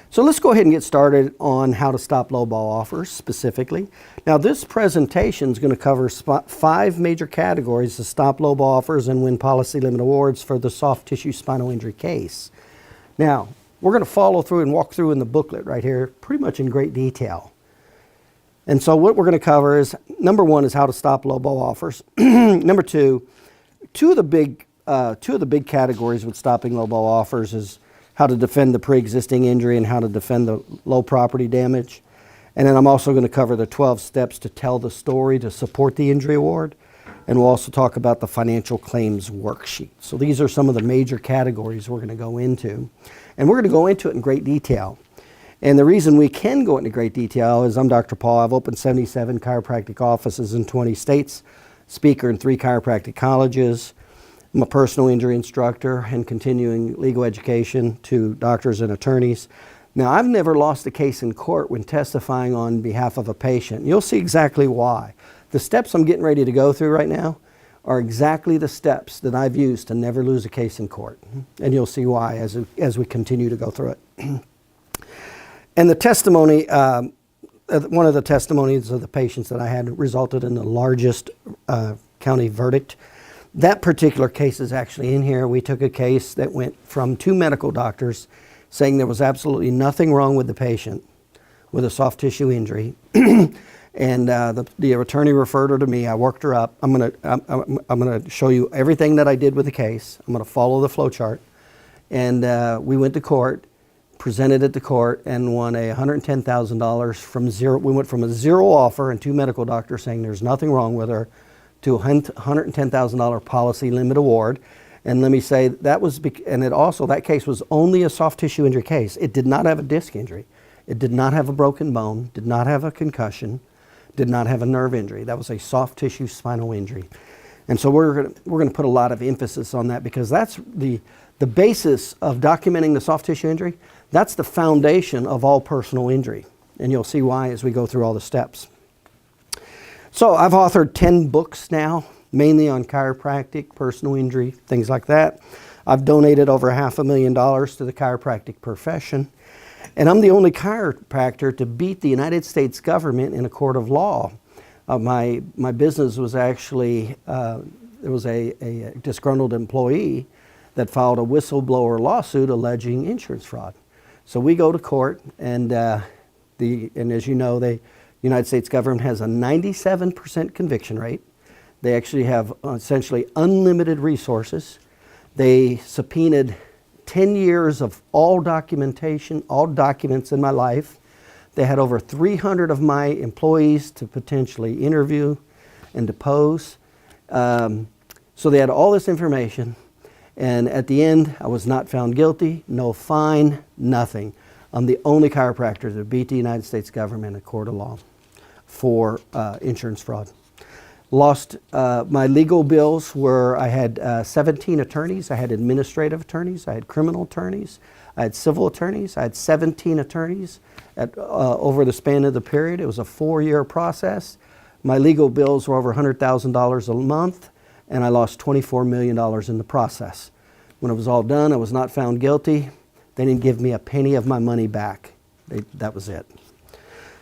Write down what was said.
So let's go ahead and get started on how to stop lowball offers specifically. Now this presentation is going to cover 5 major categories to stop lowball offers and win policy limit awards for the soft tissue spinal injury case. Now we're going to follow through and walk through in the booklet right here pretty much in great detail. And so what we're going to cover is, number 1 is how to stop lowball offers. Number 2, two of the big categories with stopping lowball offers is how to defend the pre-existing injury and how to defend the low property damage. And then I'm also going to cover the 12 steps to tell the story to support the injury award. And we'll also talk about the financial claims worksheet. So these are some of the major categories we're going to go into. And we're going to go into it in great detail. And the reason we can go into great detail is I'm Dr. Paul. I've opened 77 chiropractic offices in 20 states, speaker in 3 chiropractic colleges. I'm a personal injury instructor and continuing legal education to doctors and attorneys. Now, I've never lost a case in court when testifying on behalf of a patient. You'll see exactly why. The steps I'm getting ready to go through right now are exactly the steps that I've used to never lose a case in court. And you'll see why as we continue to go through it. And the testimony, one of the testimonies of the patients that I had resulted in the largest county verdict. That particular case is actually in here. We took a case that went from 2 medical doctors saying there was absolutely nothing wrong with the patient with a soft tissue injury. And the attorney referred her to me. I worked her up. I'm gonna show you everything that I did with the case. I'm gonna follow the flow chart. And we went to court, presented it to court, and won a $110,000 from zero. We went from a 0 offer and 2 medical doctors saying there's nothing wrong with her to a $110,000 policy limit award. And let me say that was, and it also, that case was only a soft tissue injury case. It did not have a disc injury. It did not have a broken bone, did not have a concussion, did not have a nerve injury. That was a soft tissue spinal injury. And so we're going to put a lot of emphasis on that because that's the basis of documenting the soft tissue injury. That's the foundation of all personal injury. And you'll see why as we go through all the steps. So I've authored 10 books now, mainly on chiropractic, personal injury, things like that. I've donated over $500,000 to the chiropractic profession. And I'm the only chiropractor to beat the United States government in a court of law. My business was actually, there was a disgruntled employee that filed a whistleblower lawsuit alleging insurance fraud. So we go to court, and as you know, the United States government has a 97% conviction rate. They actually have essentially unlimited resources. They subpoenaed 10 years of all documentation, all documents in my life. They had over 300 of my employees to potentially interview and depose. So they had all this information. And at the end, I was not found guilty, no fine, nothing. I'm the only chiropractor that beat the United States government in a court of law for insurance fraud. Lost my legal bills were, I had 17 attorneys. I had administrative attorneys. I had criminal attorneys. I had civil attorneys. I had 17 attorneys over the span of the period. It was a 4-year process. My legal bills were over $100,000 a month, and I lost $24 million in the process. When it was all done, I was not found guilty. They didn't give me a penny of my money back. That was it.